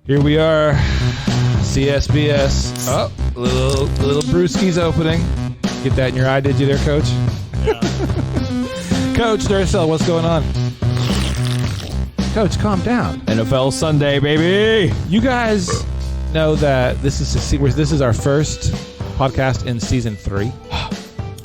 Here we are, CSBS. Oh, little brewski's opening. Get that in your eye, did you there, Coach? Yeah. Coach Duracell, what's going on? Coach, calm down. NFL Sunday, baby. You guys know that this is our first podcast in season 3.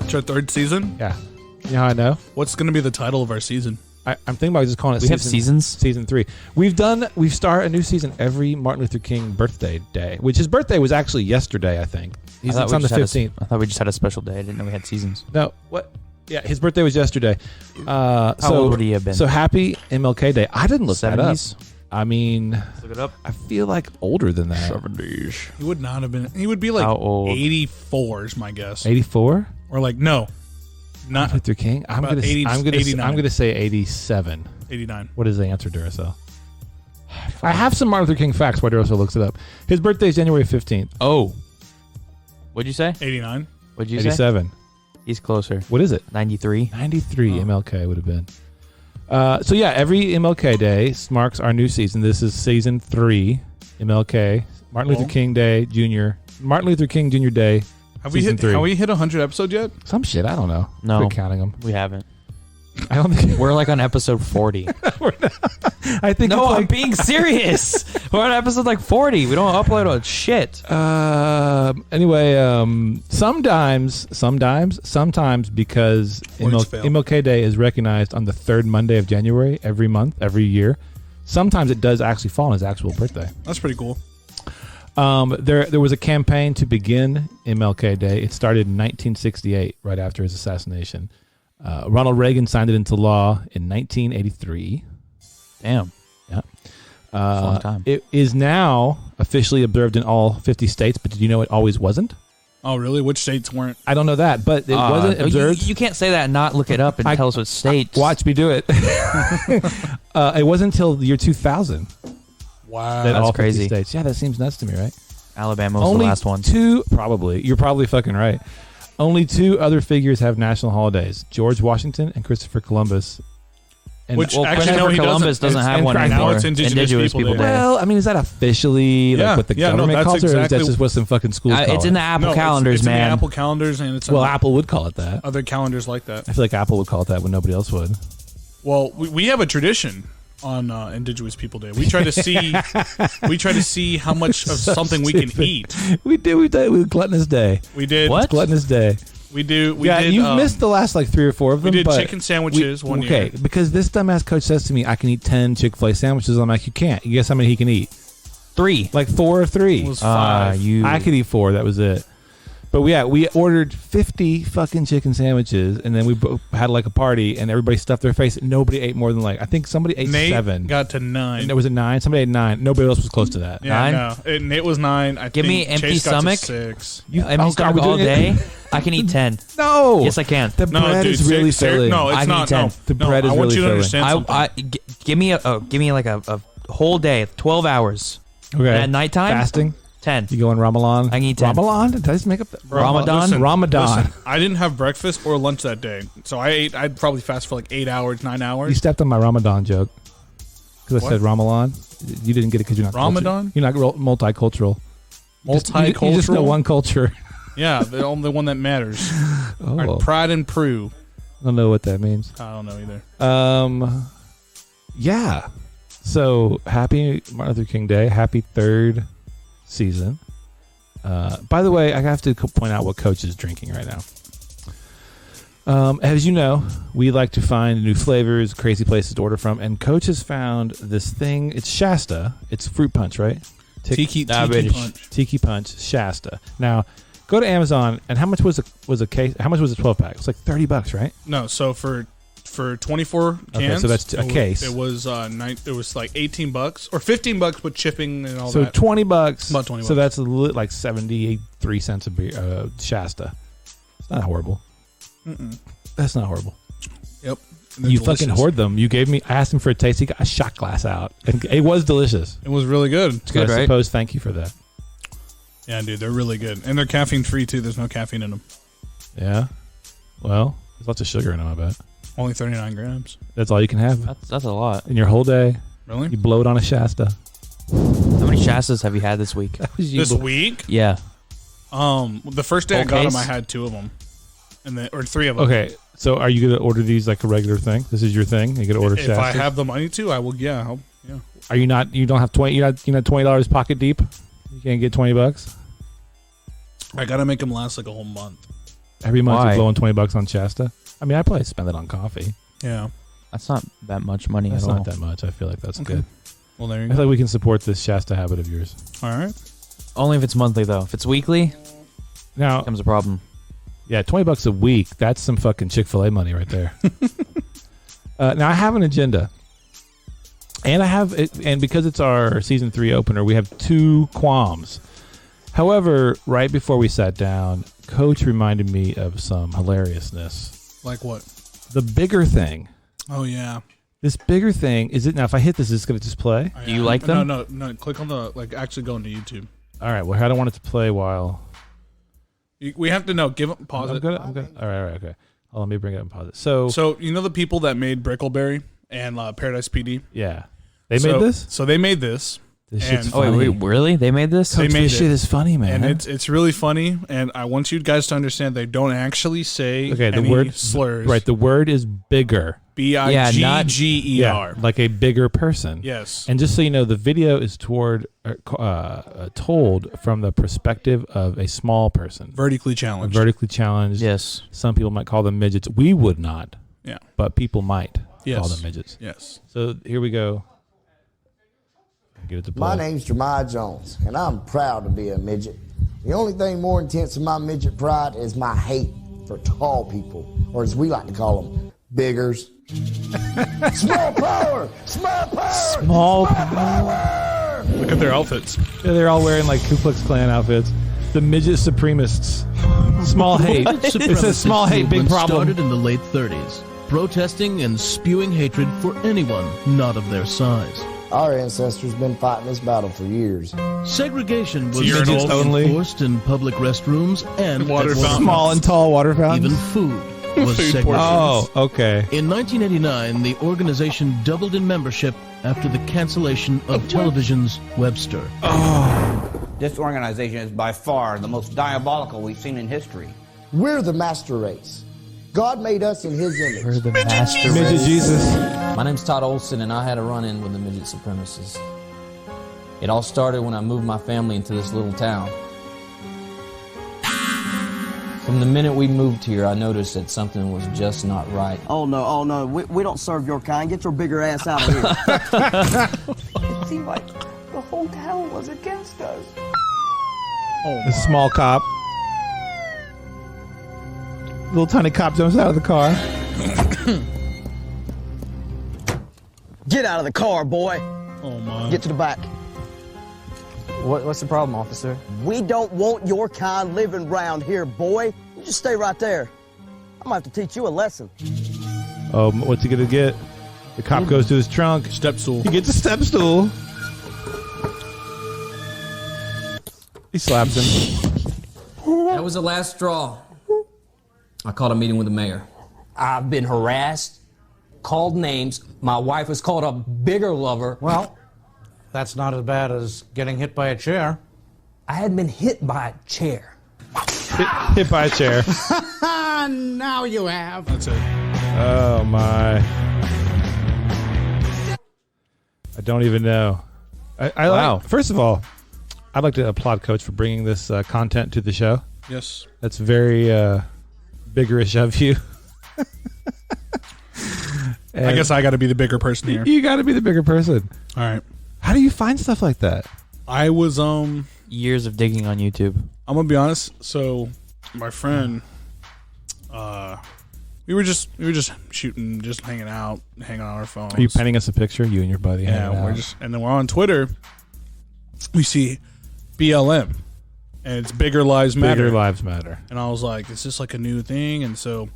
It's our third season? Yeah. You know how I know? What's going to be the title of our season? I'm thinking about just calling it Season 3. We start a new season every Martin Luther King birthday day, which his birthday was actually yesterday, I think. It's on the 15th. I thought we just had a special day. I didn't know we had seasons. No, what? Yeah, his birthday was yesterday. How old would he have been? So happy MLK Day. I didn't look 70s? That up. I mean, let's look it up. I feel like older than that. 70s. He would not have been. He would be like 84 is my guess. 84? Or like, no. Not Luther King? I'm going to say 87. 89. What is the answer, Duracell? I have some Martin Luther King facts while Duracell looks it up. His birthday is January 15th. Oh. What'd you say? 89. What'd you say? 87. He's closer. What is it? 93. 93 MLK would have been. So yeah, every MLK Day marks our new season. This is season 3 MLK. Martin Luther King Day Jr. Martin Luther King Jr. Day. Have we hit 100 episodes yet? Some shit. I don't know. No. We're counting them. We haven't. I don't think we're like on episode 40. I think no, I'm being serious. We're on episode like 40. We don't upload a shit. Anyway, sometimes because MLK Day is recognized on the third Monday of January every month, every year. Sometimes it does actually fall on his actual birthday. That's pretty cool. There was a campaign to begin MLK Day. It started in 1968, right after his assassination. Ronald Reagan signed it into law in 1983. Damn. Yeah. Long time. It is now officially observed in all 50 states, but did you know it always wasn't? Oh, really? Which states weren't? I don't know that, but it wasn't observed. You can't say that and not look it up and tell us what states. Watch me do it. It wasn't until the year 2000. Wow. That that's all 50 crazy. States. Yeah, that seems nuts to me, right? Alabama was the last one. You're probably fucking right. Only 2 other figures have national holidays: George Washington and Christopher Columbus. And Christopher Columbus doesn't have one anymore. Now it's Indigenous People Day. Well, I mean, is that officially like what the government calls it, or is that just what some fucking schools call it? It's in the Apple calendars, it's man. in the Apple calendars, and it's Apple would call it that. Other calendars like that. I feel like Apple would call it that when nobody else would. Well, we have a tradition on Indigenous People Day. We try to see how much of something we can eat. We did with Gluttonous Day. We did what? Gluttonous Day. We did. You missed the last like 3 or 4 of them. We did chicken sandwiches one year. Okay, because this dumbass coach says to me, I can eat 10 Chick-fil-A sandwiches. I'm like, you can't. You guess how many he can eat? 3. Like 4 or 3. It was 5. I could eat 4. That was it. But we ordered 50 fucking chicken sandwiches, and then we had like a party, and everybody stuffed their face. Nobody ate more than I think somebody ate Nate 7. Got to 9. And was it 9? Somebody ate 9. Nobody else was close to that. Yeah, 9? No. Nate was 9. Give me empty stomach. 6. Empty stomach all day. I can eat 10. No. Yes, I can. The bread is really filling. No, it's I not. Can eat 10. No, the bread is really filling. I want you to understand something. Give me like a whole day, 12 hours. Okay. And at nighttime, fasting. 10. You go on Ramadan? I can eat 10. Ramadan? Did I just make up that? Ramadan? Ramadan. Listen, I didn't have breakfast or lunch that day, so I'd probably fast for like 8 hours, 9 hours. You stepped on my Ramadan joke because I said Ramadan. You didn't get it because you're not Ramadan. You're not multicultural. Multicultural. You just know one culture. Yeah, the only one that matters. Oh. Our pride and prue. I don't know what that means. I don't know either. Yeah. So happy Martin Luther King Day. Happy 3rd season. By the way, I have to point out what Coach is drinking right now. As you know, we like to find new flavors, crazy places to order from, and Coach has found this thing. It's Shasta. It's fruit punch, right? Tiki punch. Tiki punch Shasta. Now, go to Amazon, and how much was a case? How much was a 12-pack? It's like $30, right? No, so for 24 cans, okay, so that's a case. It was it was like $18 or $15 with shipping and all so that. So $20. About $20. So that's like 73 cents a beer, Shasta. It's not horrible. Mm-mm. That's not horrible. Yep. You fucking hoard them. You gave me. I asked him for a taste. He got a shot glass out, and it was delicious. It was really good. It's good, I right? suppose. Thank you for that. Yeah, dude, they're really good, and they're caffeine free too. There's no caffeine in them. Yeah. Well, there's lots of sugar in them. I bet. Only 39 grams. That's all you can have. That's a lot in your whole day. Really? You blow it on a Shasta. How many Shastas have you had this week? This week? Yeah. The first day I got them, I had 2 of them, or 3 of them. Okay, so are you gonna order these like a regular thing? This is your thing. You gonna order If Shastas? I have the money to, I will. Yeah. Yeah. Are you not? You don't have 20. You're not $20 pocket deep. You can't get $20. I gotta make them last like a whole month. Every month Why? you're blowing $20 on Shasta. I mean, I probably spend it on coffee. Yeah. That's not that much money That's at all. not that much. I feel like that's Okay. good. Well, there you I go. feel like we can support this Shasta habit of yours. All right. Only if it's monthly, though. If it's weekly, Now, becomes a problem. yeah, $20 a week. That's some fucking Chick-fil-A money right there. Now I have an agenda, and I have it, and because it's our season 3 opener, we have 2 qualms. However, right before we sat down, Coach reminded me of some hilariousness. Like what? The bigger thing. Oh yeah. This bigger thing is it now? If I hit this, is it going to just play? Do you like them? No. Click on the Actually, go into YouTube. All right. Well, I don't want it to play while. We have to know. Pause I'm it. good. I'm good. All right. Okay. Let me bring it up and pause it. So you know the people that made Brickleberry and Paradise PD? yeah, they made this. So they made this. This and- shit's Oh, funny. wait, really? They made this? They Coach, made this it. shit is funny, man. And it's really funny, and I want you guys to understand they don't actually say okay. The any word slurs. Right. The word is bigger. BIGGER. Like a bigger person. Yes. And just so you know, the video is told from the perspective of a small person, Vertically challenged. vertically challenged. Yes. Some people might call them midgets. We would not, Yeah. but people might Yes. call them midgets. Yes. So here we go. Get it to play. My name's Jeremiah Jones, and I'm proud to be a midget. The only thing more intense than my midget pride is my hate for tall people, or as we like to call them, biggers. Small power! Small power! Small power! Look at their outfits. Yeah, they're all wearing like Ku Klux Klan outfits. The midget supremists. Small hate. It says small hate, big problem. Started in the late 30s, protesting and spewing hatred for anyone not of their size. Our ancestors been fighting this battle for years. Segregation was Urinals only. enforced in public restrooms and Water at fountains. Small and tall water Even fountains. food was Food segregated. Oh, okay. In 1989, the organization doubled in membership after the cancellation of television's Webster. This organization is by far the most diabolical we've seen in history. We're the master race. God made us in His image. We're the master Midget race. Jesus. My name's Todd Olson, and I had a run-in with the midget supremacists. It all started when I moved my family into this little town. From the minute we moved here, I noticed that something was just not right. Oh no, we don't serve your kind. Get your bigger ass out of here. It seemed like the whole town was against us. The small cop. Little tiny cop jumps out of the car. Get out of the car, boy. Oh my. Get to the back. What's the problem, officer? We don't want your kind living round here, boy. You just stay right there. I'm gonna have to teach you a lesson. Oh, what's he gonna get? The cop goes to his trunk. Step stool. He gets a step stool. He slaps him. That was the last straw. I called a meeting with the mayor. I've been harassed, called names. My wife was called a bigger lover. Well, that's not as bad as getting hit by a chair. I had been hit by a chair. Hit by a chair. Now you have. That's it. Oh my. I don't even know. Wow. First of all, I'd like to applaud Coach for bringing this content to the show. Yes. That's very biggerish of you. I guess I got to be the bigger person here. You got to be the bigger person. All right. How do you find stuff like that? I was Years of digging on YouTube. I'm gonna be honest. So, my friend, we were just shooting, just hanging out, hanging on our phones. Are you penning us a picture? You and your buddy. Yeah, hanging we're out? just, and then we're on Twitter. We see BLM, and it's Bigger Lives Matter. Bigger Lives Matter. And I was like, is this like a new thing? And so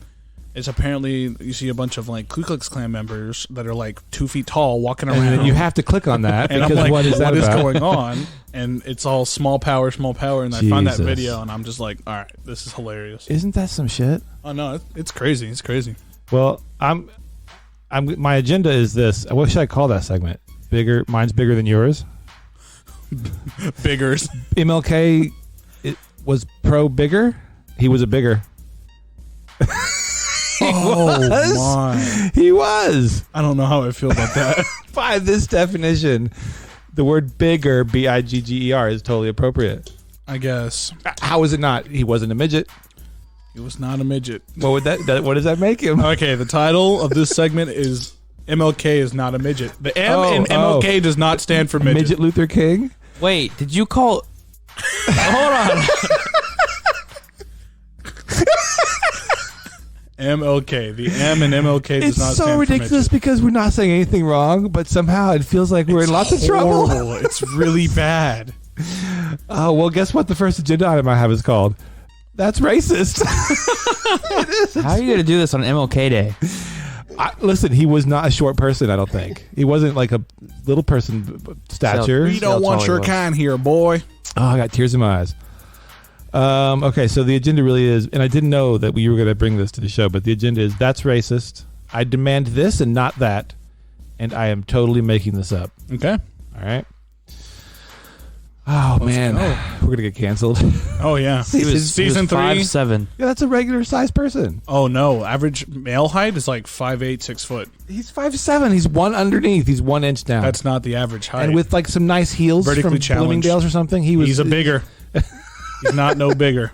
it's apparently, you see a bunch of like Ku Klux Klan members that are like 2 feet tall walking around. And then you have to click on that and because I'm like, what is that what is about? going on? And it's all small power. And I find that Jesus. video, and I'm just like, all right, this is hilarious. Isn't that some shit? Oh no, it's crazy. It's crazy. Well, my agenda is this. What should I call that segment? Bigger, mine's bigger than yours. Biggers. MLK was pro bigger. He was a bigger. He was. I don't know how I feel about that. By this definition, the word bigger, B-I-G-G-E-R, is totally appropriate. I guess. How is it not? He wasn't a midget. He was not a midget. What does that make him? Okay, the title of this segment is MLK is not a midget. The M in MLK does not stand for midget. Midget Luther King? Wait, did you call... Hold on. MLK. The M in MLK does It's not so stand ridiculous for midget. because we're not saying anything wrong, but somehow it feels like we're in lots of trouble. Horrible. It's really bad. Oh, well, guess what the first agenda item I have is called? That's racist. It is. How are you going to do this on MLK Day? Listen, he was not a short person, I don't think. He wasn't like a little person stature. We don't want your kind here, boy. Oh, I got tears in my eyes. Okay, so the agenda really is, and I didn't know that we were going to bring this to the show, but the agenda is that's racist. I demand this and not that, and I am totally making this up. Okay. All right. Oh, man. We're going to get canceled. Oh, yeah. Season 3. 5'7". Yeah, that's a regular size person. Oh, no. Average male height is like 5'8", 6 foot. He's 5'7". He's one underneath. He's 1 inch down. That's not the average height. And with like some nice heels Vertically from challenged. Bloomingdale's or something. He's a bigger. He's not no bigger.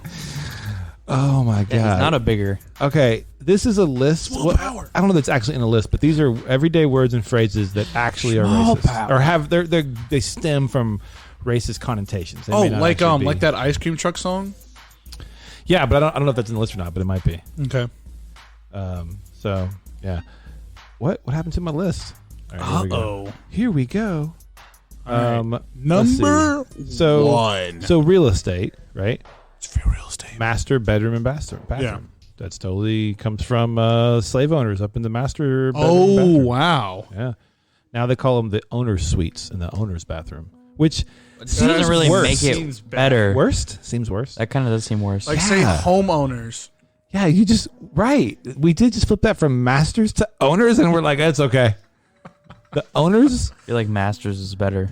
Oh, my God. Yeah, he's not a bigger. Okay, this is a list. Well, I don't know if it's actually in a list, but these are everyday words and phrases that actually are racist. Or have they stem from racist connotations. They may not like actually be. like that ice cream truck song? Yeah, but I don't know if that's in the list or not, but it might be. Okay. So, yeah. What happened to my list? All right, here we go. Number one. So real estate, right? It's for real estate. Master bedroom and bathroom. Yeah. That's totally comes from slave owners up in the master bedroom and bathroom. Wow. Yeah. Now they call them the owner's suites and the owner's bathroom, which doesn't really make it better. Worst? Seems worse. That kind of does seem worse. Like say homeowners. Yeah, you just right. We did just flip that from masters to owners, and we're like, that's okay. The owners. I feel like masters is better.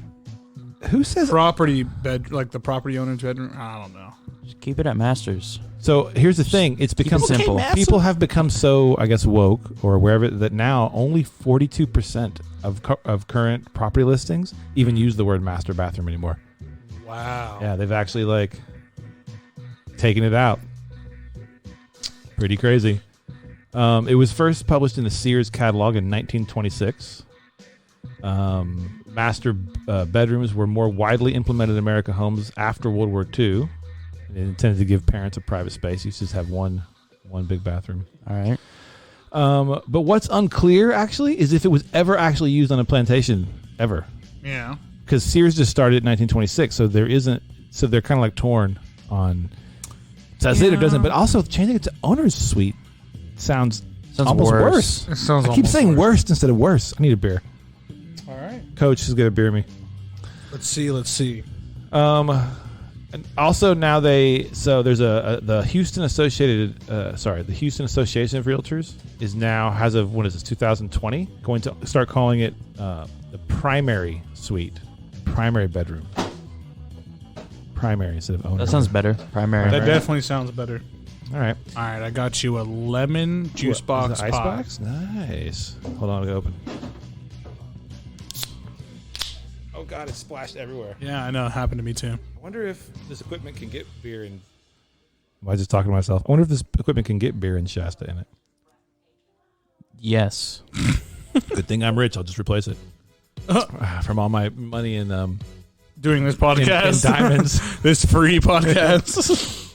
Who says property bed? Like the property owner's bedroom? I don't know. Just keep it at masters. So here's the thing: it's become simple. People have become so, I guess, woke or wherever that now only 42% of current property listings even use the word master bathroom anymore. Wow. Yeah, they've actually like taken it out. Pretty crazy. It was first published in the Sears catalog in 1926. Master bedrooms were more widely implemented in American homes after World War II. It intended to give parents a private space. You just have one big bathroom. All right. But what's unclear, actually, is if it was ever actually used on a plantation, ever. Yeah. Because Sears just started in 1926, so there isn't. So they're kind of like torn on. Does it or doesn't? But also changing it to owner's suite sounds almost worse. It sounds. I keep saying worst instead of worse. I need a beer. All right. Coach is gonna beer me. Let's see. And also now there's the Houston Associated the Houston Association of Realtors is now has of 2020 going to start calling it the primary suite, primary bedroom, primary instead of owner. That sounds better. Primary. That definitely sounds better. All right. I got you a lemon juice box. Ice box. Nice. Hold on, I'll open. Oh God, it splashed everywhere. Yeah, I know. It happened to me too. I wonder if this equipment can get beer in. Am I just talking to myself? I wonder if this equipment can get beer and Shasta in it. Yes. Good thing I'm rich. I'll just replace it. From all my money in doing this podcast, in diamonds, this free podcast.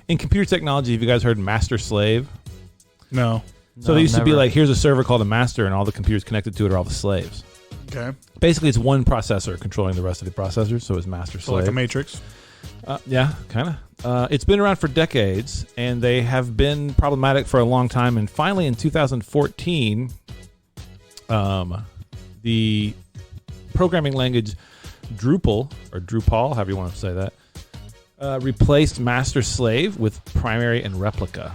In computer technology, have you guys heard master slave? No. So they used to be like, here's a server called a master, and all the computers connected to it are all the slaves. Okay. Basically, it's one processor controlling the rest of the processors, so it's master slave. So like a matrix. Yeah, kind of. It's been around for decades, and they have been problematic for a long time. And finally, in 2014, the programming language Drupal, or Drupal, however you want to say that, replaced master slave with primary and replica.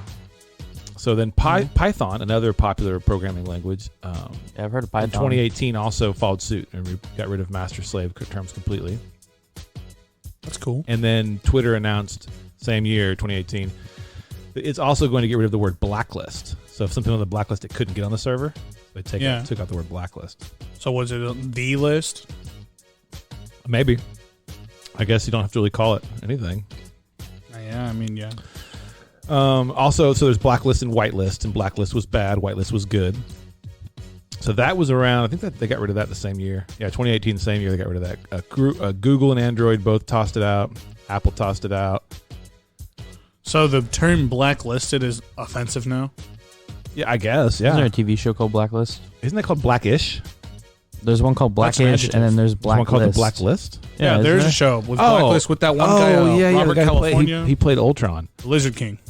So then Python, another popular programming language, I've heard of in Python. 2018 also followed suit and got rid of master-slave terms completely. That's cool. And then Twitter announced same year, 2018, that it's also going to get rid of the word blacklist. So if something on the blacklist, it couldn't get on the server. They took out the word blacklist. So was it the list? Maybe. I guess you don't have to really call it anything. Yeah, I mean, yeah. Also, so there's blacklist and whitelist, and blacklist was bad, whitelist was good. So that was around, I think that they got rid of that the same year. Yeah, 2018, the same year they got rid of that. Google and Android both tossed it out. Apple tossed it out. So the term blacklisted is offensive now? Yeah, I guess, yeah. Isn't there a TV show called Blacklist? Isn't that called Blackish? There's one called Blackish, and then there's Blacklist. One called The Blacklist? Yeah, there's a show with Blacklist with that one guy, Robert the guy California. He played Ultron. Lizard King.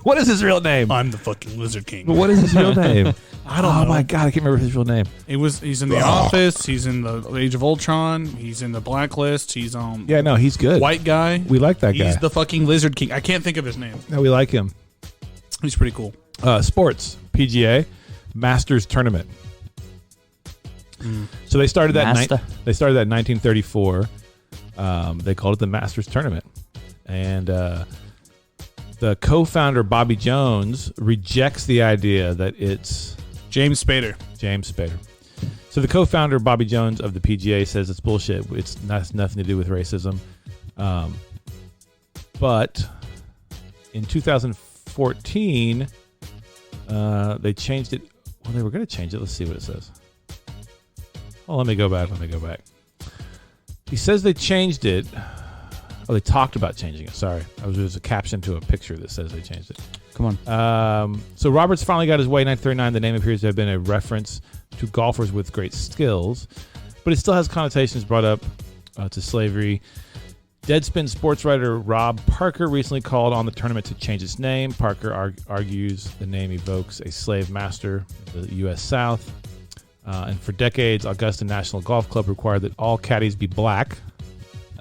What is his real name? I'm the fucking Lizard King. But what is his real name? I don't know. Oh my god, I can't remember his real name. He's in The Office. He's in the Age of Ultron. He's in the Blacklist. He's Yeah, no, he's good. White guy. We like that guy. He's the fucking Lizard King. I can't think of his name. No, we like him. He's pretty cool. Sports, PGA, Masters Tournament. So they started that. They started that in 1934. They called it the Masters Tournament, and the co-founder Bobby Jones rejects the idea that it's James Spader. So the co-founder Bobby Jones of the PGA says it's bullshit. It's nothing to do with racism. But in 2014, they changed it. Well, they were going to change it. Let's see what it says. Oh, let me go back. He says they changed it. Oh, they talked about changing it. Sorry. There's a caption to a picture that says they changed it. Come on. So Roberts finally got his way in 1939. The name appears to have been a reference to golfers with great skills, but it still has connotations brought up to slavery. Deadspin sports writer Rob Parker recently called on the tournament to change its name. Parker argues the name evokes a slave master in the U.S. South. And for decades, Augusta National Golf Club required that all caddies be black.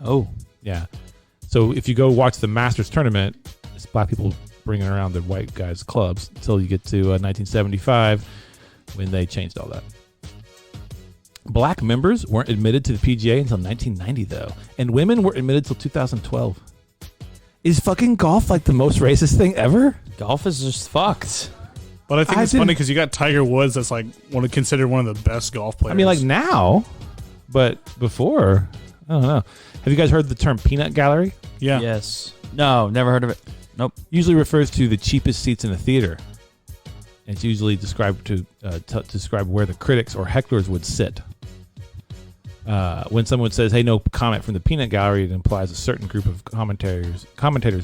Oh. Yeah. So if you go watch the Masters tournament, it's black people bringing around the white guys' clubs until you get to 1975 when they changed all that. Black members weren't admitted to the PGA until 1990, though. And women weren't admitted until 2012. Is fucking golf like the most racist thing ever? Golf is just fucked. But I think it's funny because you got Tiger Woods that's like considered one of the best golf players. I mean, like now, but before, I don't know. Have you guys heard the term peanut gallery? Yeah. Yes. No, never heard of it. Nope. Usually refers to the cheapest seats in a theater. It's usually described to describe where the critics or hecklers would sit. When someone says, "Hey, no comment from the peanut gallery," it implies a certain group of commentators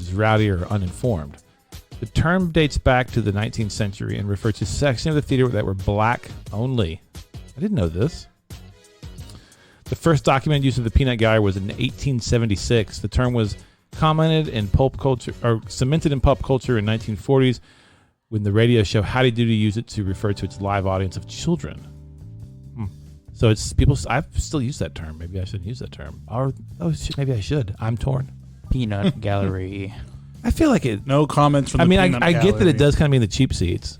is rowdy or uninformed. The term dates back to the 19th century and referred to sections of the theater that were black only. I didn't know this. The first documented use of the peanut gallery was in 1876. The term was cemented in pop culture in 1940s when the radio show Howdy Doody used it to refer to its live audience of children. So it's people. I've still used that term. Maybe I shouldn't use that term. Maybe I should. I'm torn. Peanut gallery. I feel like it. No comments from the peanut gallery. I get that it does kind of mean the cheap seats.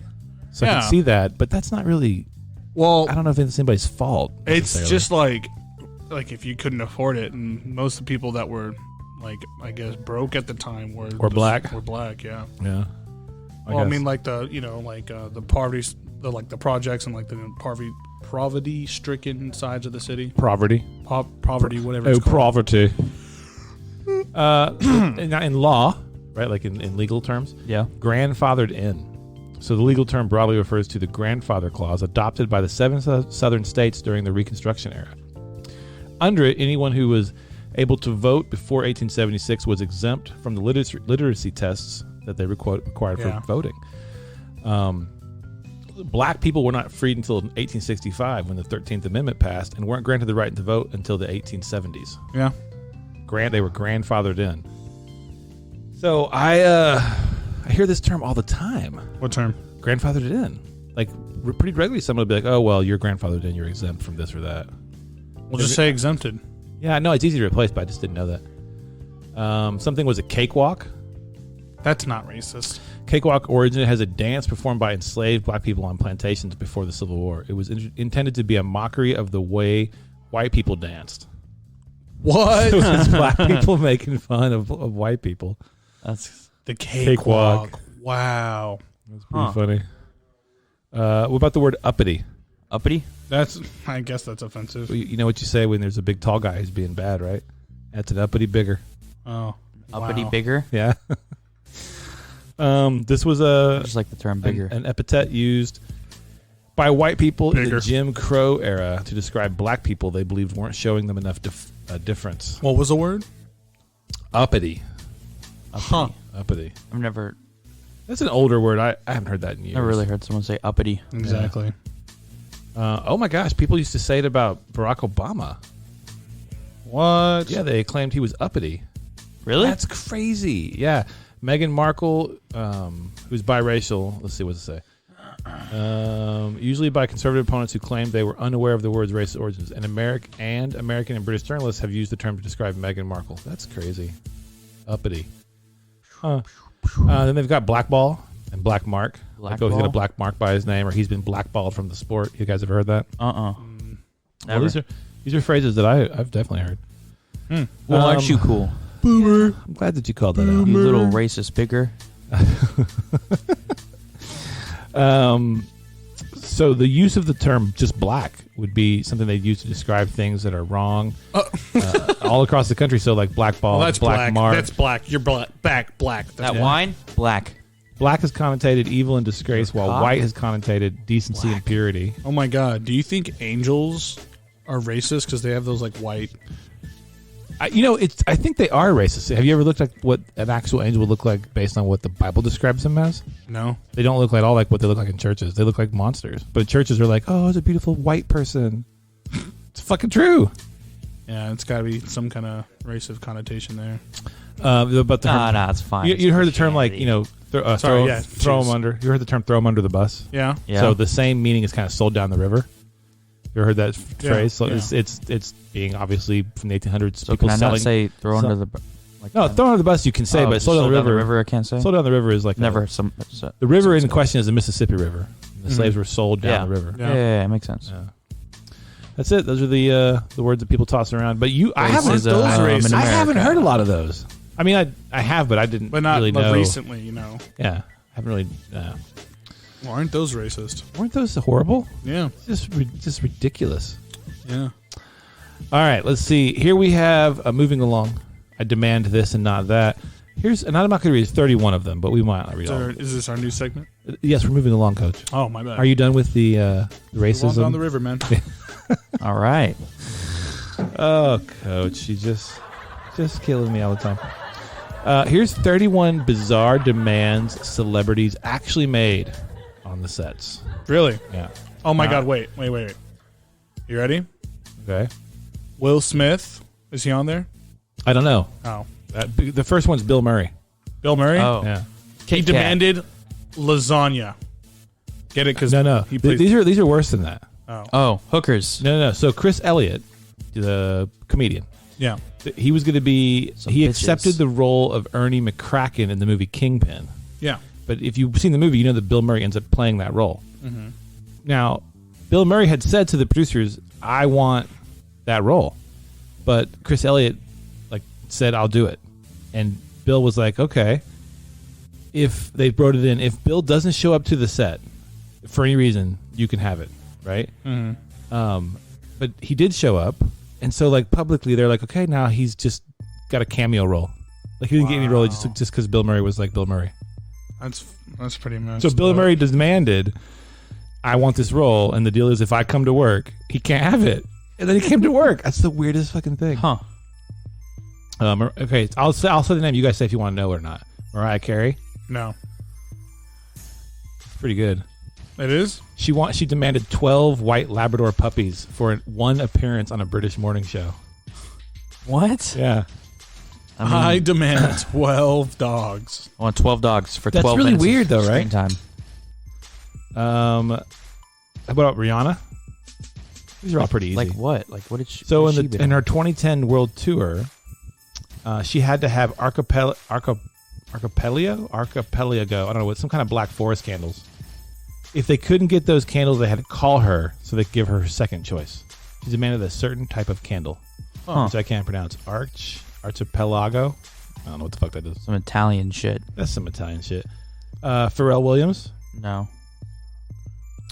So I can see that, but that's not really. Well, I don't know if it's anybody's fault. It's just like if you couldn't afford it, and most of the people that were I guess broke at the time were black. Were black, yeah. Yeah. I mean, like the poverty, the projects and like the poverty-stricken sides of the city. Poverty, whatever. It's called. Poverty. In law, right? Like in legal terms. Yeah. Grandfathered in. So the legal term broadly refers to the grandfather clause adopted by the 7 southern states during the Reconstruction era. Under it, anyone who was able to vote before 1876 was exempt from the literacy tests that they required for voting. Black people were not freed until 1865 when the 13th Amendment passed and weren't granted the right to vote until the 1870s. Yeah. They were grandfathered in. So I hear this term all the time. What term? Grandfathered in. Like pretty regularly someone will be like, "Oh, well, you're grandfathered in, you're exempt from this or that." We'll just say exempted. Yeah, no, it's easy to replace, but I just didn't know that. Something was a cakewalk. That's not racist. Cakewalk origin has a dance performed by enslaved black people on plantations before the Civil War. It was intended to be a mockery of the way white people danced. What? So it was black people making fun of white people. That's the cakewalk. Wow. That's pretty funny. What about the word uppity? Uppity? I guess that's offensive. You know what you say when there's a big tall guy who's being bad, right? That's an uppity bigger. Oh. Uppity bigger? Yeah. This was just like the term bigger. An epithet used by white people in Bigger. the Jim Crow era to describe black people they believed weren't showing them enough difference. What was the word? Uppity. Huh. Uppity. I've never... That's an older word. I haven't heard that in years. Never really heard someone say uppity. Exactly. Oh my gosh, people used to say it about Barack Obama. What? Yeah, they claimed he was uppity. Really? That's crazy. Yeah. Meghan Markle, who's biracial, let's see what it say. Usually by conservative opponents who claim they were unaware of the word's racist origins. And American and British journalists have used the term to describe Meghan Markle. That's crazy. Uppity. Huh. Then they've got blackball and black mark. Like, he's got a black mark by his name, or he's been blackballed from the sport. You guys ever heard that? Never. Well, these are phrases that I've definitely heard. Well, aren't you cool? Boomer. I'm glad that you called that out. You little racist bigger. So the use of the term just black would be something they'd use to describe things that are wrong all across the country. So like blackball, that's black mark. That's black. You're black. Black. That wine? Black. Black is connotated evil and disgrace, while white has connotated decency and purity. Oh my God. Do you think angels are racist because they have those like white... I think they are racist. Have you ever looked at what an actual angel would look like based on what the Bible describes them as? No. They don't look at all like what they look like in churches. They look like monsters. But churches are like, oh, it's a beautiful white person. It's fucking true. Yeah, it's got to be some kind of racist connotation there. But it's fine. You heard the term like, throw them under. You heard the term throw them under the bus? Yeah. So the same meaning is kind of sold down the river. You ever heard that phrase? So it's being obviously from the 1800s. So people can I selling, not say throw under the no, throw under the bus you can say, but slow down the river. I can't say. Slow down the river is like never. The river in question is the Mississippi River. The slaves were sold down the river. Yeah, it makes sense. Yeah. That's it. Those are the words that people toss around. But I haven't heard a lot of those. I mean, I have, but I didn't. But not really know. recently, Yeah, haven't really. Well, aren't those racist? Weren't those horrible? Yeah, just ridiculous. Yeah. All right, let's see. Here we have moving along. I demand this and not that. And I'm not going to read 31 of them, but we might not read all. Is this our new segment? Yes, we're moving along, Coach. Oh, my bad. Are you done with the racism? Walk down the river, man. All right. Oh, Coach, you just killing me all the time. Here's 31 bizarre demands celebrities actually made on the sets. Really? Yeah. Oh my God! Wait. You ready? Okay. Will Smith, is he on there? I don't know. Oh. The first one's Bill Murray. Bill Murray? Oh. Yeah. He demanded lasagna. Get it? Because no. These are worse than that. Oh, hookers. No. So Chris Elliott, the comedian. Yeah. He was going to be. He bitches. accepted the role of Ernie McCracken in the movie Kingpin. Yeah. But if you've seen the movie, you know that Bill Murray ends up playing that role. Mm-hmm. Now, Bill Murray had said to the producers, "I want that role," but Chris Elliott said, "I'll do it," and Bill was like, "Okay." If they wrote it in, if Bill doesn't show up to the set for any reason, you can have it, right? Mm-hmm. But he did show up, and so publicly they're like, "Okay, now he's just got a cameo role." Like he didn't get any role just because Bill Murray was like Bill Murray. That's pretty much. So Bill Murray demanded, "I want this role," and the deal is, if I come to work, he can't have it. And then he came to work. That's the weirdest fucking thing. Huh. Okay, I'll say the name. You guys say if you want to know or not. Mariah Carey. No. Pretty good. It is? She demanded 12 white Labrador puppies for one appearance on a British morning show. What? Yeah. I demand 12 dogs. I want 12 dogs for 12 That's really minutes weird, of though, screen right? time. How about Rihanna? These are all pretty easy. Like what? Like what did she? So what has she been in her 2010 world tour, she had to have Archipelago. I don't know what, some kind of Black Forest candles. If they couldn't get those candles, they had to call her so they could give her second choice. She demanded a certain type of candle, which I can't pronounce. Archipelago. I don't know what the fuck that is. Some Italian shit. That's some Italian shit. Pharrell Williams. No.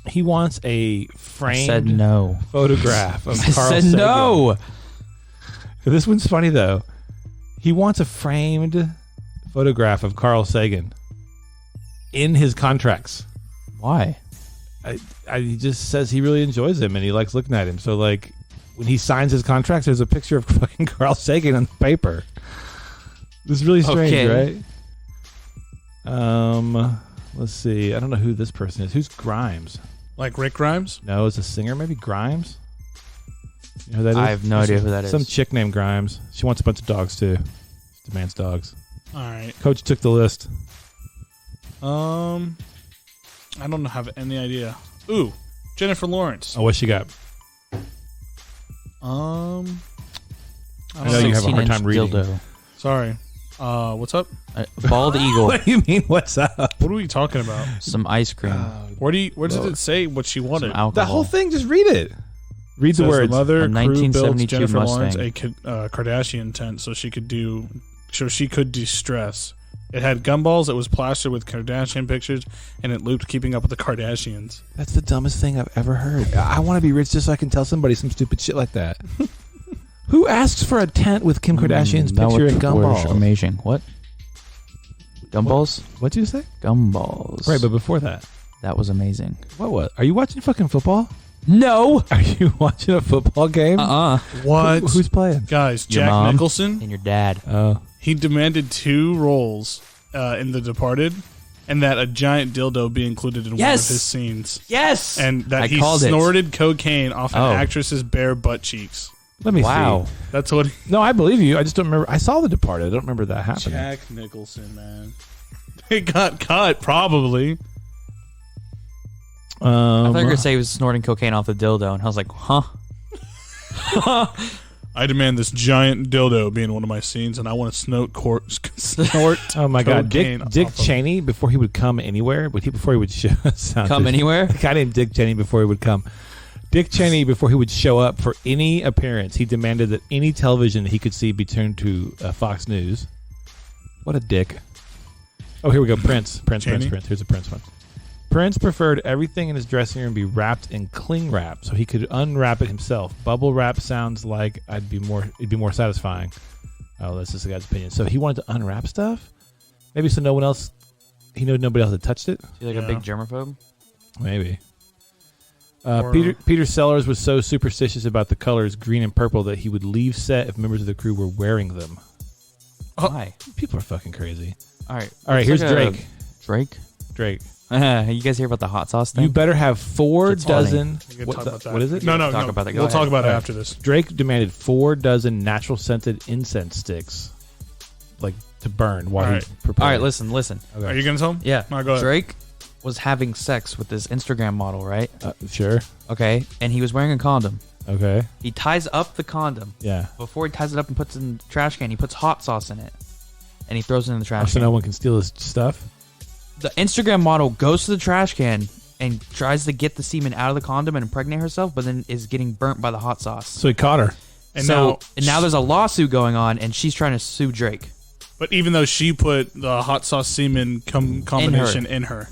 He wants a framed said no. photograph of I Carl said Sagan. no. This one's funny though. He wants a framed photograph of Carl Sagan in his contracts. Why? He just says he really enjoys him and he likes looking at him. So like when he signs his contracts, there's a picture of fucking Carl Sagan on the paper. This is really strange, right? Let's see. I don't know who this person is. Who's Grimes? Like Rick Grimes? No, it's a singer. Maybe Grimes. You know who that is? I have no idea who that is. Some chick named Grimes. She wants a bunch of dogs too. She demands dogs. All right. Coach took the list. I don't have any idea. Ooh, Jennifer Lawrence. Oh, what she got? I know you have a hard time reading. Dildo. Sorry. What's up? Bald eagle. What do you mean? What's up? What are we talking about? Some ice cream. Where does it say what she wanted? Some alcohol. The whole thing. Just read it. Read the words. The mother A crew built 1972 Jennifer Lawrence Mustang. a Kardashian tent so she could de-stress. It had gumballs that was plastered with Kardashian pictures, and it looped Keeping Up with the Kardashians. That's the dumbest thing I've ever heard. I want to be rich just so I can tell somebody some stupid shit like that. Who asks for a tent with Kim Kardashian's picture and gumballs? Amazing. What? Gumballs? What did you say? Gumballs. Right, but before that. That was amazing. What? Are you watching fucking football? No. Are you watching a football game? What? Who's playing? Guys, Your Jack mom Nicholson. and your dad. Oh. He demanded 2 roles in The Departed, and that a giant dildo be included in one of his scenes. Yes. And that I he called it. snorted cocaine off an actress's bare butt cheeks. Let me see. That's what. No, I believe you. I just don't remember. I saw The Departed. I don't remember that happening. Jack Nicholson, man. It got cut, probably. I thought you were going to say he was snorting cocaine off the dildo, and I was like, huh? I demand this giant dildo be in one of my scenes, and I want to snort. Oh my God, cocaine Dick off of- Cheney before he would come anywhere, before he would show Come anywhere? A guy named Dick Cheney before he would come. Dick Cheney before he would show up for any appearance, he demanded that any television that he could see be turned to Fox News. What a dick! Oh, here we go. Prince. Here's a Prince one. Prince preferred everything in his dressing room be wrapped in cling wrap, so he could unwrap it himself. Bubble wrap sounds like it'd be more satisfying. Oh, that's just the guy's opinion. So he wanted to unwrap stuff, maybe so no one else. He knew nobody else had touched it. Is he like a big germaphobe? Maybe. Peter Sellers was so superstitious about the colors green and purple that he would leave set if members of the crew were wearing them. Why? People are fucking crazy. All right. Here's Drake. Drake. You guys hear about the hot sauce thing? You better have 4 dozen. What is it? No. We'll talk about it after this. Drake demanded 4 dozen natural scented incense sticks, like to burn while he prepared. All right, listen. Are you going to tell him? Yeah. All right, go ahead. Drake was having sex with this Instagram model, right? Sure. Okay. And he was wearing a condom. Okay. He ties up the condom. Yeah. Before he ties it up and puts it in the trash can, he puts hot sauce in it. And he throws it in the trash So can. no one can steal his stuff? The Instagram model goes to the trash can and tries to get the semen out of the condom and impregnate herself, but then is getting burnt by the hot sauce. So he caught her. And now there's a lawsuit going on, and she's trying to sue Drake. But even though she put the hot sauce semen combination in her.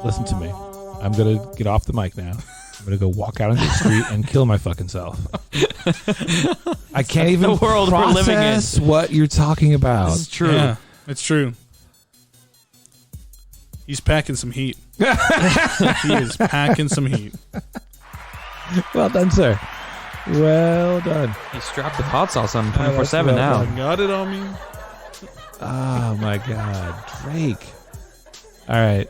Listen to me. I'm going to get off the mic now. I'm going to go walk out into the street and kill my fucking self. I can't even The world we're living in. process what you're talking about. This is true. Yeah, it's true. He's packing some heat. He is packing some heat. Well done, sir. Well done. He strapped the hot sauce on that's 24/7 well now. done. Got it on me. Oh my God, Drake. All right.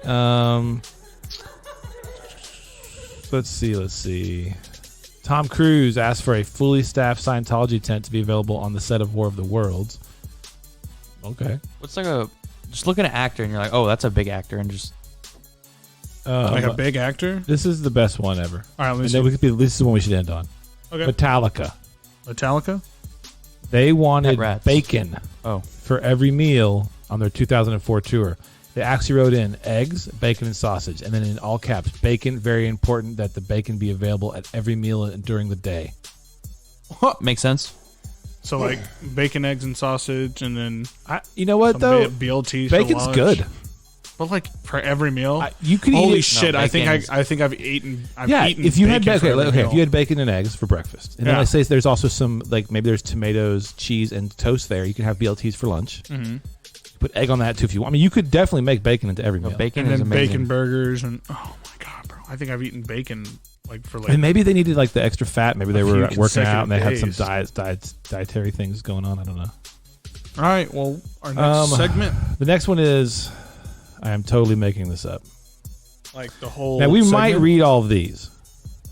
Let's see. Tom Cruise asked for a fully staffed Scientology tent to be available on the set of War of the Worlds. Okay. What's just look at an actor and you're like, oh, that's a big actor, and just Like a big actor? This is the best one ever. All right, let me and see. then this is the one we should end on. Okay. Metallica. Metallica? They wanted rats. bacon Oh. for every meal on their 2004 tour. They actually wrote in eggs, bacon, and sausage, and then in all caps, bacon, very important that the bacon be available at every meal during the day. Makes sense. So like bacon, eggs, and sausage, and then you know what though? BLTs. Bacon's for lunch. good. But like for every meal, you could holy eat it. shit! No, I think I've eaten. If you had bacon, if you had bacon and eggs for breakfast, and then let's say there's also some like maybe there's tomatoes, cheese, and toast there. You can have BLTs for lunch. Mm-hmm. Put egg on that too if you want. I mean, you could definitely make bacon into every meal. Bacon and is then amazing. bacon burgers, and oh my god, bro! I think I've eaten bacon like for like. And maybe they needed like the extra fat. Maybe they were working out and they had some days. dietary things going on. I don't know. All right. Well, our next segment. The next one is, I am totally making this up. Like the whole. Now we segment? might read all of these.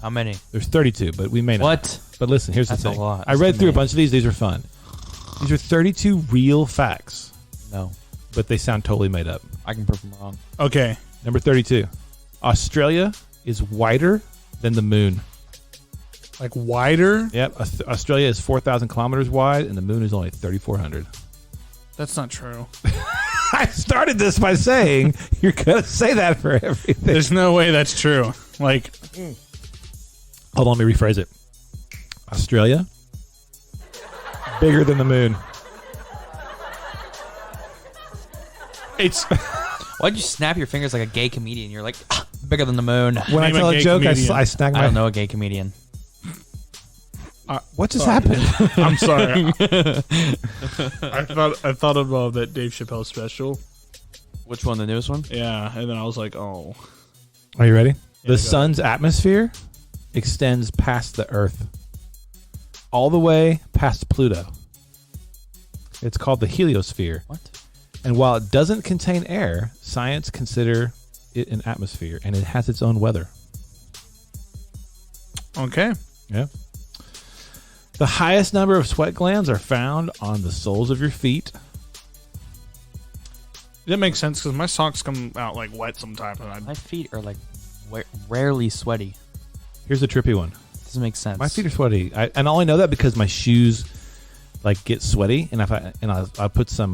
How many? There's 32, but we may not. What? But listen, here's That's the a thing. lot. I read That's through a amazing. bunch of these. These are fun. These are 32 real facts. No. But they sound totally made up. I can prove them wrong. Okay. Number 32. Australia is wider than the moon. Like wider? Yep. Australia is 4,000 kilometers wide, and the moon is only 3,400. That's not true. I started this by saying you're going to say that for everything. There's no way that's true. Like, hold on, let me rephrase it. Australia, bigger than the moon. It's. Why'd you snap your fingers like a gay comedian? You're like, bigger than the moon. When I tell a joke, I snag my... I don't know a gay comedian. What just happened? I'm sorry. I thought of that Dave Chappelle special. Which one? The newest one? Yeah, and then I was like, oh. Are you ready? Yeah, The sun's atmosphere extends past the Earth, all the way past Pluto. It's called the Heliosphere. What? And while it doesn't contain air, science consider it an atmosphere, and it has its own weather. Okay. Yeah. The highest number of sweat glands are found on the soles of your feet. That makes sense because my socks come out like wet sometimes. And My feet are like rarely sweaty. Here's a trippy one. Doesn't make sense. My feet are sweaty. I only know that because my shoes like get sweaty, and I put some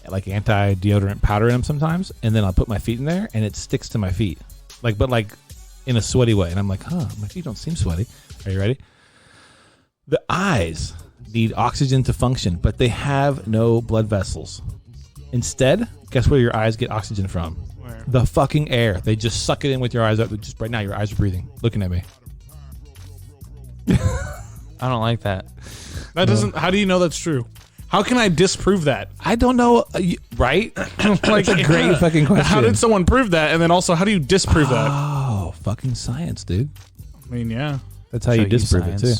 like anti-deodorant powder in them sometimes, and then I'll put my feet in there, and it sticks to my feet, but in a sweaty way, and I'm like, my feet don't seem sweaty. Are you ready? The eyes need oxygen to function, but they have no blood vessels. Instead, guess where your eyes get oxygen from? Where? The fucking air. They just suck it in with your eyes. Just right now, your eyes are breathing, looking at me. I don't like that. That doesn't. How do you know that's true? How can I disprove that? I don't know. Right? Like, That's a great fucking question. How did someone prove that? And then also, how do you disprove that? Oh, fucking science, dude. I mean, yeah. That's how you disprove it, too.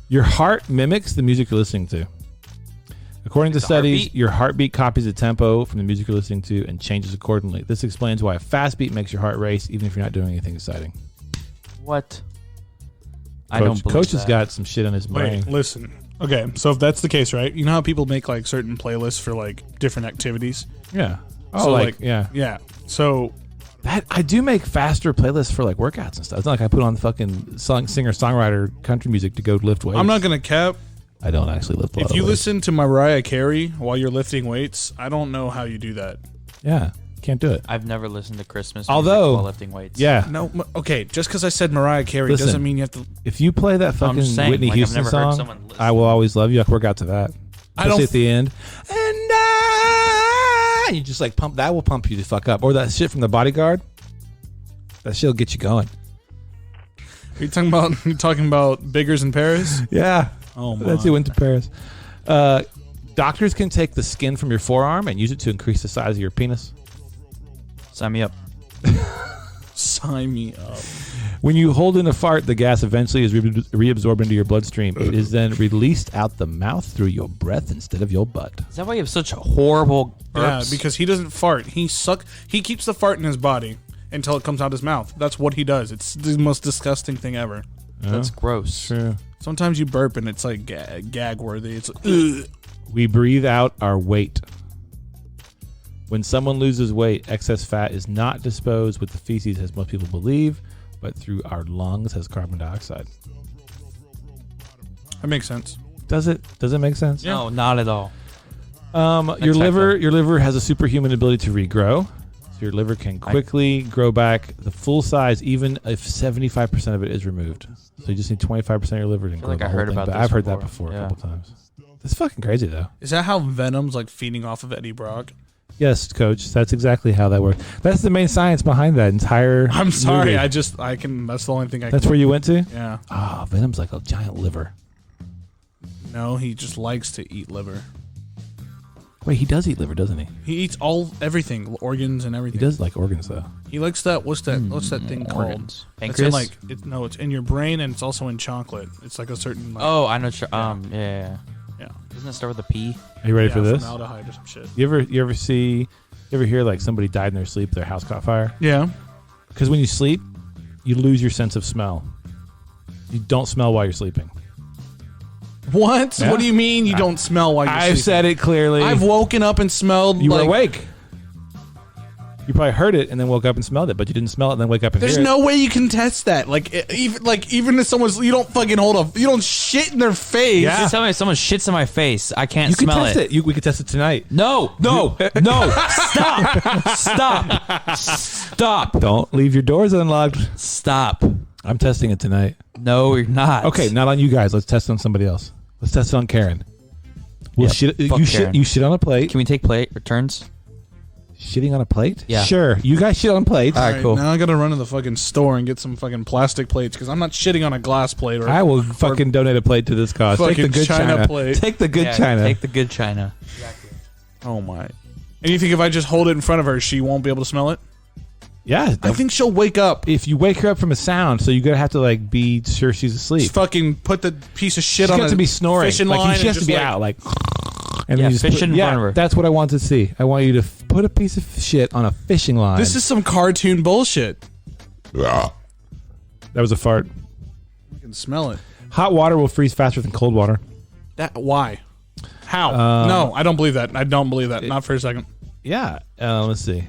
Your heart mimics the music you're listening to. According to studies, heartbeat? your heartbeat copies the tempo from the music you're listening to and changes accordingly. This explains why a fast beat makes your heart race, even if you're not doing anything exciting. What? I don't believe Coach has that. got some shit on his brain. Wait, listen. Okay, so if that's the case, right? You know how people make like certain playlists for like different activities? Yeah. Oh, So, yeah. Yeah. So That I do make faster playlists for like workouts and stuff. It's not like I put on fucking singer-songwriter country music to go lift weights. I'm not gonna cap. I don't actually lift. If you listen to Mariah Carey while you're lifting weights, I don't know how you do that. Yeah, can't do it. I've never listened to Christmas music Although, while lifting weights. Yeah. No, okay. Just because I said Mariah Carey Listen, doesn't mean you have to. If you play that I'm fucking just saying, Whitney like, I've Houston never heard song, someone listen. I Will Always Love You, I can work out to that. I don't Especially at the end. And you just like pump. That will pump you the fuck up. Or that shit from The Bodyguard. That shit'll get you going. Are you talking about Biggers in Paris? Yeah. Oh my. That's who went to Paris. Doctors can take the skin from your forearm and use it to increase the size of your penis. Sign me up. Sign me up. When you hold in a fart, the gas eventually is reabsorbed into your bloodstream. It is then released out the mouth through your breath instead of your butt. Is that why you have such horrible burps? Yeah, because he doesn't fart. He keeps the fart in his body until it comes out his mouth. That's what he does. It's the most disgusting thing ever. That's gross. True. Sometimes you burp and it's like gag worthy. It's like, ugh. We breathe out our weight. When someone loses weight, excess fat is not disposed with the feces as most people believe, but through our lungs as carbon dioxide. That makes sense. Does it? Does it make sense? No, not at all. Your liver has a superhuman ability to regrow. So your liver can quickly grow back the full size, even if 75% of it is removed. So you just need 25% of your liver to grow. I heard about this. I've heard that before a couple times. It's fucking crazy though. Is that how Venom's like feeding off of Eddie Brock? Yes, Coach. That's exactly how that works. That's the main science behind that entire. I'm sorry. movie. I can. That's the only thing I. That's where you went to? Yeah. Oh, Venom's like a giant liver. No, he just likes to eat liver. Wait, he does eat liver, doesn't he? He eats everything, organs and everything. He does like organs though. He likes that. What's that thing called? Organs. It's in Pancreas? it's in your brain and it's also in chocolate. It's like a certain. Like, Oh, I know. Yeah. Doesn't it start with a P? Are you ready for this? Formaldehyde or some shit. You ever hear like somebody died in their sleep, their house caught fire? Yeah. Because when you sleep, you lose your sense of smell. You don't smell while you're sleeping. What? Yeah. What do you mean you don't smell while you're sleeping? I've said it clearly. I've woken up and smelled. You were awake. You probably heard it and then woke up and smelled it, but you didn't smell it and then wake up and There's hear it. no way you can test that. Even if someone's, you don't fucking you don't shit in their face. Yeah. You tell me if someone shits in my face, I can't You can smell test it. We could test it tonight. No. Stop. Don't leave your doors unlocked. Stop. I'm testing it tonight. No, you're not. Okay, not on you guys. Let's test it on somebody else. Let's test it on Karen. Yeah, You shit on a plate. Can we take plate returns? Shitting on a plate? Yeah. Sure. You guys shit on plates. All right, cool. Now I gotta run to the fucking store and get some fucking plastic plates because I'm not shitting on a glass plate. I will fucking donate a plate to this cause. Take the good China plate. Take the good China. Take the good China. Exactly. Oh my. And you think if I just hold it in front of her, she won't be able to smell it? Yeah. I think she'll wake up. If you wake her up from a sound, so you're going to have to like be sure she's asleep. Just fucking put the piece of shit She on has to be snoring. fishing Like line. she has to be out like... And then you just fishing in front of her. That's what I want to see. I want you to put a piece of shit on a fishing line. This is some cartoon bullshit. That was a fart. I can smell it. Hot water will freeze faster than cold water. Why? How? No, I don't believe that. I don't believe that. Not for a second. Yeah. Let's see.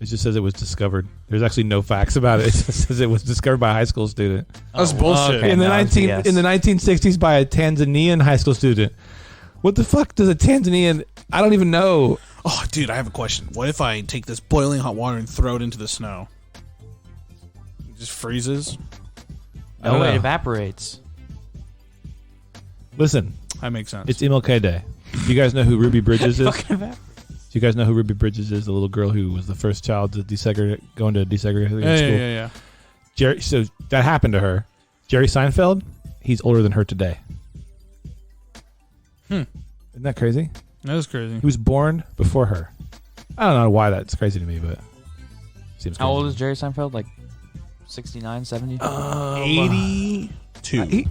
It just says it was discovered. There's actually no facts about it. It just says it was discovered by a high school student. That's bullshit. Okay, in the 1960s by a Tanzanian high school student. What the fuck does a Tanzanian... I don't even know. Oh, dude, I have a question. What if I take this boiling hot water and throw it into the snow? It just freezes? No, it evaporates. Listen. That makes sense. It's MLK Day. Do you guys know who Ruby Bridges is? Do you guys know who Ruby Bridges is? The little girl who was the first child to go into desegregated school? Yeah. Jerry. So that happened to her. Jerry Seinfeld, he's older than her today. Isn't that crazy? That is crazy. He was born before her. I don't know why that's crazy to me, but seems crazy. How old is Jerry Seinfeld? Like 69, 70? 82.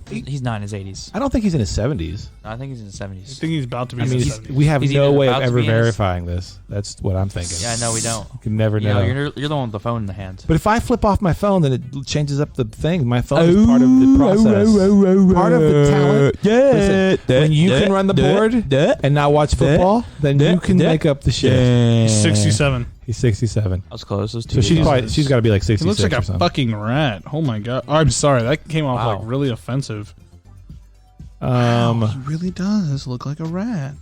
He's not in his 80s. I don't think he's in his 70s. No, I think he's in his 70s. I think he's about to be in his 70s. We have He's no either way of about to ever be in his- verifying this. That's what I'm thinking. Yeah, no, we don't. You can never know. You're the one with the phone in the hand. But if I flip off my phone, then it changes up the thing. My phone is part of the process. Part of the talent. Listen, when you can run the board and not watch football, then you can make up the shit. He's 67. He's 67. I was close. Those So she's got to be like 66 He looks like or a something. fucking rat. Oh my god. Oh, I'm sorry. That came off like really offensive. He really does look like a rat.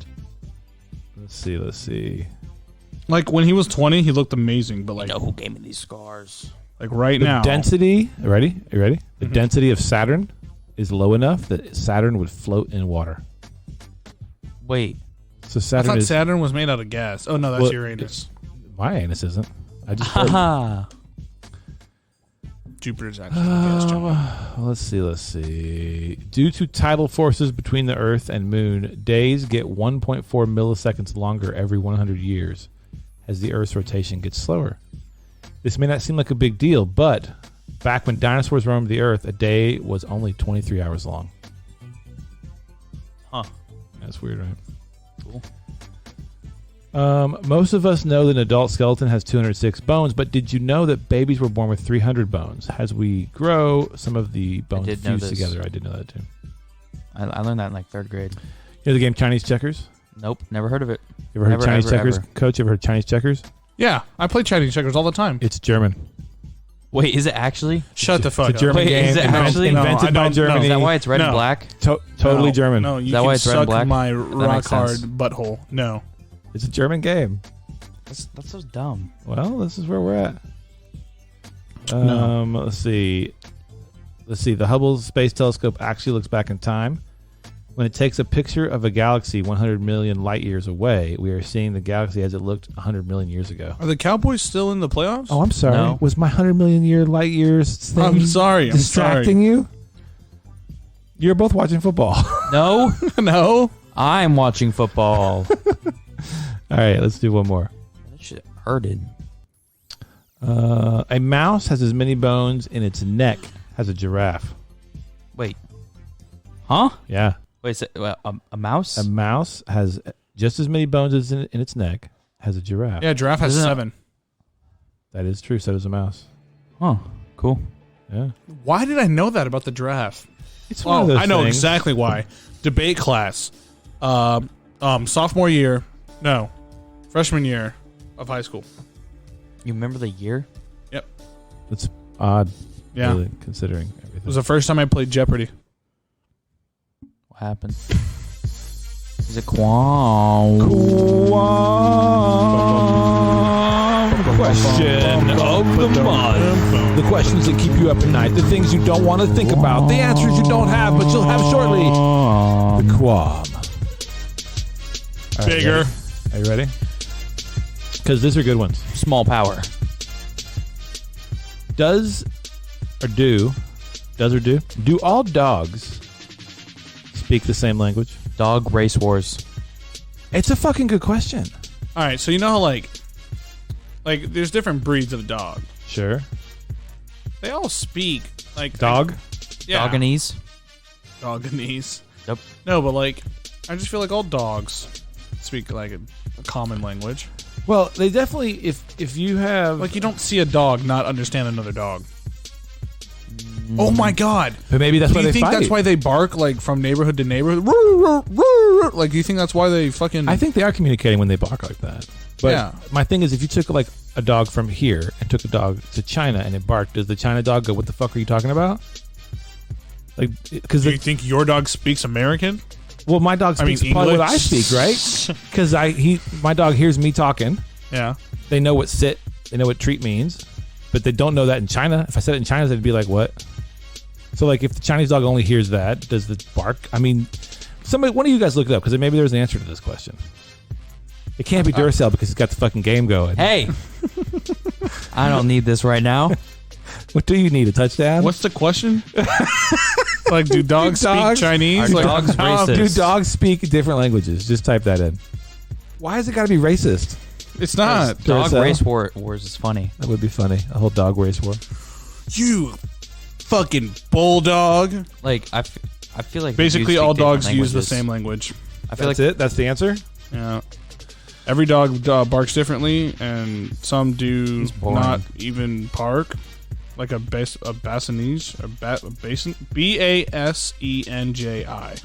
Let's see. Like when he was 20, he looked amazing, but like You know who gave me these scars? like right The now. density, are you ready? The density of Saturn is low enough that Saturn would float in water. Wait. So I Saturn thought is Saturn was made out of gas. Oh no, that's Uranus. my anus isn't. I just Haha. Jupiter's actually a gas giant. let's see. Due to tidal forces between the Earth and Moon, days get 1.4 milliseconds longer every 100 years as the Earth's rotation gets slower. This may not seem like a big deal, but back when dinosaurs roamed the Earth, a day was only 23 hours long. Huh. That's weird, right? Cool. Most of us know that an adult skeleton has 206 bones, but did you know that babies were born with 300 bones? As we grow, some of the bones did know fuse this. together. I did know that too. I learned that in like 3rd grade. You know the game Chinese checkers? Nope, never heard of it. You ever heard Never, Chinese ever, checkers? ever. Coach, you ever heard Chinese checkers? Yeah, I play Chinese checkers all the time. It's German. Wait, is it actually? Shut the fuck It's up. a German Wait, game is it actually? invented by Germany. Is that why it's red and black? Totally German. No, you Is that can why it's red and suck black? my That rock makes hard sense. butthole. No. It's a German game. That's so dumb. Well, this is where we're at. No. Let's see. The Hubble Space Telescope actually looks back in time. When it takes a picture of a galaxy 100 million light years away, we are seeing the galaxy as it looked 100 million years ago. Are the Cowboys still in the playoffs? Oh, I'm sorry. No. Was my 100 million year light years thing I'm sorry. distracting you? You're both watching football. No, No. I'm watching football. All right, let's do one more. That shit hurted. A mouse has as many bones in its neck as a giraffe. Wait. Huh? Yeah. Wait, so, a mouse? A mouse has just as many bones as in its neck as a giraffe. Yeah, giraffe has Isn't it- 7. That is true. So does a mouse. Huh. Cool. Yeah. Why did I know that about the giraffe? It's one of those I know things. exactly why. Debate class. Sophomore year. No. Freshman year of high school. You remember the year? Yep. It's odd. Yeah. Really, considering everything. It was the first time I played Jeopardy. What happened? Is it Quam? Question of the month. The questions that keep you up at night. The things you don't want to think about. The answers you don't have, but you'll have shortly. The Quam. All right, Bigger. ready? Are you ready? Because these are good ones. Small power. Does or do all dogs speak the same language? Dog race wars. It's a fucking good question. All right, so you know how like there's different breeds of dog. Sure. They all speak like Dog? Yeah. Doganese. Doganese. Yep. No, but like I just feel like all dogs speak like a common language. Well, they definitely, if you have... Like you don't see a dog not understand another dog. Oh my god! But maybe that's Do why you they think fight. that's why they bark like from neighborhood to neighborhood? Like, do you think that's why they fucking? I think they are communicating when they bark like that. But Yeah. my thing is, if you took like a dog from here and took a dog to China and it barked, does the China dog go, "What the fuck are you talking about?" Like, because Do you think your dog speaks American? well, my dog I mean, speaks probably what I English? speak, right? Because my dog hears me talking. Yeah. They know what sit, they know what treat means, but they don't know that in China. If I said it in China, they'd be like, "What?" So, like, if the Chinese dog only hears that, does the bark? I mean, one of you guys look it up because maybe there's an answer to this question. It can't be Duracell because it's got the fucking game going. Hey! I don't need this right now. What do you need? A touchdown? What's the question? Like, do dogs Dogs? speak Chinese? Are Like, dogs how- racist? Do dogs speak different languages? Just type that in. Why has it got to be racist? It's not. Dog Duracell? race wars is funny. That would be funny. A whole dog race war. You fucking bulldog. Like, I feel like they do Basically, speak all different dogs use the languages. same language. I feel That's like it? That's the answer? Yeah. Every dog barks differently, and some do boring. not even bark. Like a Bassenji, a basin, Basenji.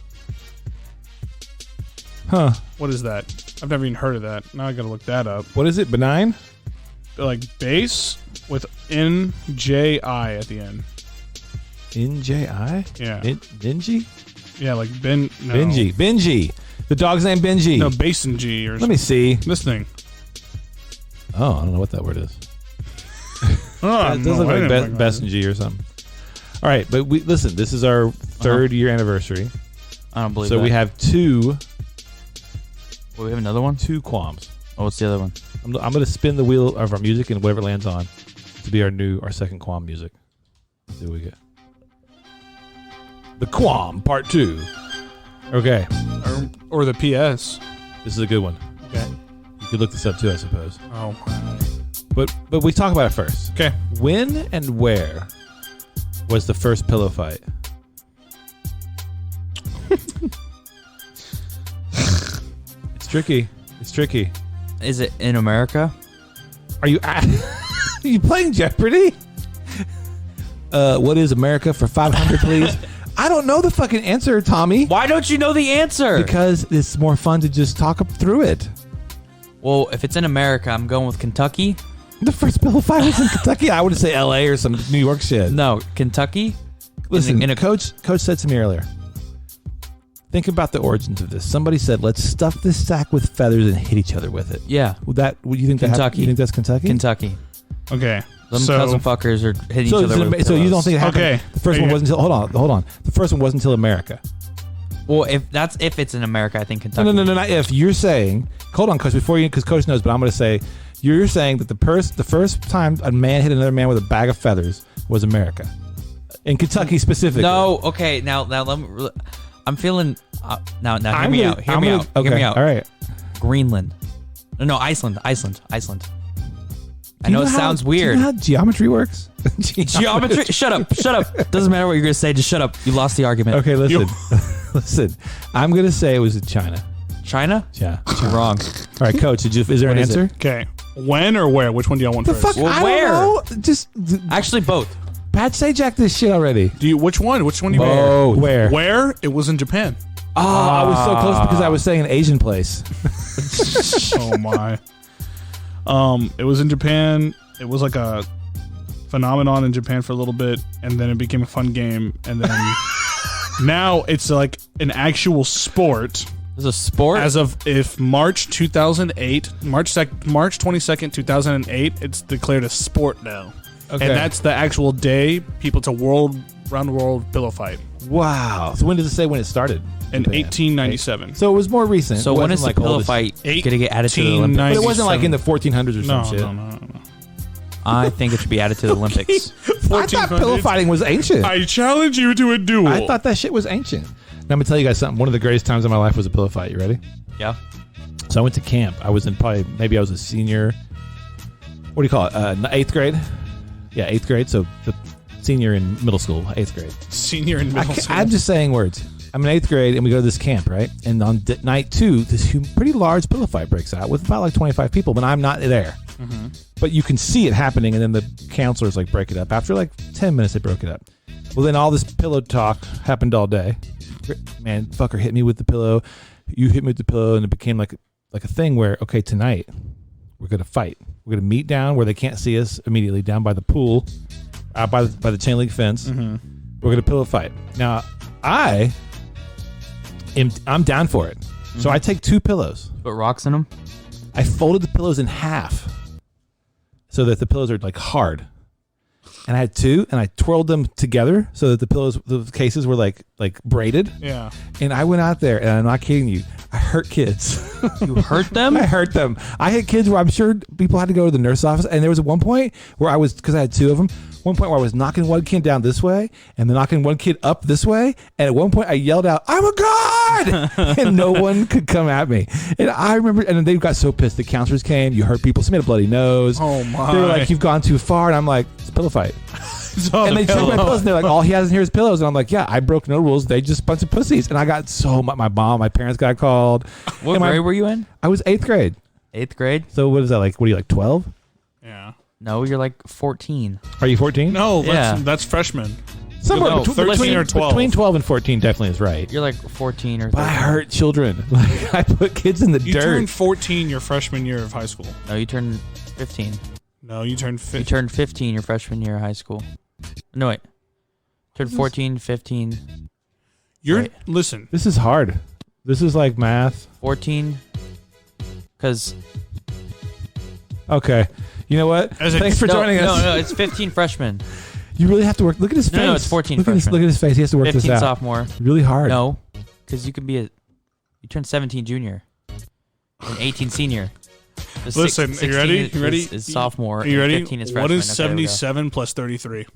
Huh. What is that? I've never even heard of that. Now I gotta look that up. What is it? Benign? Like bass with NJI at the end. NJI? Yeah. Benji? Yeah, like Ben. No. Benji. Benji. The dog's name Benji. No, Basenji or Let me see. this thing. Oh, I don't know what that word is. Oh, It does look like Bessenji or something. All right, but listen, this is our third year anniversary. I don't believe So that. we have two Wait, we have another one? qualms. Oh, what's the other one? I'm going to spin the wheel of our music and whatever it lands on to be our second qualm music. Let's see what we get. The Qualm Part 2. Okay. Or the PS. This is a good one. Okay. You could look this up too, I suppose. Oh. But we talk about it first. Okay. When and where was the first pillow fight? It's tricky. It's tricky. Is it in America? Are you are you playing Jeopardy? What is America for 500, please? I don't know the fucking answer, Tommy. Why don't you know the answer? Because it's more fun to just talk up through it. Well, if it's in America, I'm going with Kentucky. The first pillow fight was in Kentucky. I would say L.A. or some New York shit. No, Kentucky. Listen, coach said to me earlier. Think about the origins of this. Somebody said, "Let's stuff this sack with feathers and hit each other with it." Yeah. Would you think Kentucky? You think that's Kentucky? Kentucky. Okay. Them cousin fuckers are hitting each other with So you don't think it happened? Okay. The first one wasn't until hold on. The first one wasn't until America. Well, if it's in America, I think Kentucky. No. Not if. You're saying, hold on, Coach. Before you, because Coach knows, but I'm going to say, you're saying that the first time a man hit another man with a bag of feathers was America, in Kentucky specifically. No. Okay. Now let me. I'm feeling. Now hear me out. Hear me out. Okay. Hear me out. All right. Greenland. No, Iceland. I know it sounds weird. Do you know how geometry works? Geometry? Shut up. Doesn't matter what you're going to say. Just shut up. You lost the argument. Okay, listen. Listen. I'm going to say it was in China. China? Yeah. You're wrong. All right, Coach. Is there an answer? Okay. When or where? Which one do y'all want first? Fuck, Well, I where? don't know. Just Actually, both. Pat Sajak this shit already. Which one? Which one do you Oh, want? where? Where? It was in Japan. Oh, I was so close because I was saying an Asian place. Oh my. It was in Japan. It was like a phenomenon in Japan for a little bit, and then it became a fun game, and then now it's like an actual sport. It's a sport? As of March 2008, March 22nd, 2008, it's declared a sport now. Okay. And that's the actual day it's a round the world pillow fight. Wow. So when does it say when it started? In 1897. So it was more recent. So when is the pillow fight going to get added to the Olympics? But it wasn't like in the 1400s or some shit. No. I think it should be added to the Olympics. I thought pillow fighting was ancient. I challenge you to a duel. I thought that shit was ancient. Now I'm going to tell you guys something. One of the greatest times of my life was a pillow fight. You ready? Yeah. So I went to camp. I was in maybe I was a senior. What do you call it? 8th grade? Yeah, 8th grade. So the senior in middle school, 8th grade. Senior in middle school. I'm just saying words. I'm in 8th grade and we go to this camp, right? And on night 2, this pretty large pillow fight breaks out with about like 25 people, but I'm not there. Mm-hmm. But you can see it happening, and then the counselors like break it up. After like 10 minutes, they broke it up. Well, then all this pillow talk happened all day. Man, fucker hit me with the pillow. You hit me with the pillow, and it became like a thing where, okay, tonight we're gonna fight. We're gonna meet down where they can't see us immediately, down by the pool, out by the chain link fence. Mm-hmm. We're gonna pillow fight. Now, I'm down for it. Mm-hmm. So I take 2 pillows. Put rocks in them? I folded the pillows in half so that the pillows are like hard. And I had 2, and I twirled them together so that the cases were like braided. Yeah. And I went out there, and I'm not kidding you, I hurt kids. You hurt them? I hurt them. I hit kids where I'm sure people had to go to the nurse office, and there was at one point where because I had 2 of them, one point where I was knocking one kid down this way and then knocking one kid up this way, and at one point I yelled out, "I'm a god!" and no one could come at me. And I remember, and then they got so pissed. The counselors came. You hurt people. Some had a bloody nose. Oh my! They were like, "You've gone too far," and I'm like, "It's a pillow fight." And they took my pillows, and they're like, "All he has in here is pillows." And I'm like, "Yeah, I broke no rules. They just a bunch of pussies." And I got my parents got called. What grade were you in? I was 8th grade. 8th grade? So what is that like? What are you, like 12? Yeah. No, you're like 14. Are you 14? No, Yeah. that's freshman. Somewhere No, 13 or 12. Between 12 and 14 definitely is right. You're like 14 or 13. But I hurt children. Like, I put kids in the You dirt. turned 14 your freshman year of high school. No, you turned 15. No, you turned 15. You turned 15 your freshman year of high school. No, wait. Turned 14, 15. Listen. This is hard. This is like math. 14. Because... Okay. You know what? Thanks for joining us. No, it's 15 freshmen. You really have to work. Look at his face. No, it's 14 look freshmen. Look at his face. He has to work this 15 out. sophomore. Really hard. No, because you can be you turn 17 junior. And 18 senior. So Listen, are you ready? You ready? Is sophomore. Are you ready? 15 is freshman. What is 77 plus 33?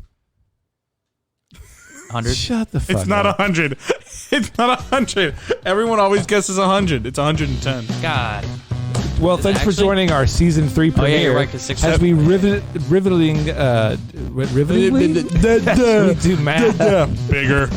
100? Shut the fuck It's not up. 100. It's not 100. Everyone always guesses 100. It's 110. God. Well, thanks for joining our season 3 premiere. Oh, yeah, you're right, 'cause 6 as we rivetingly we do math. Bigger.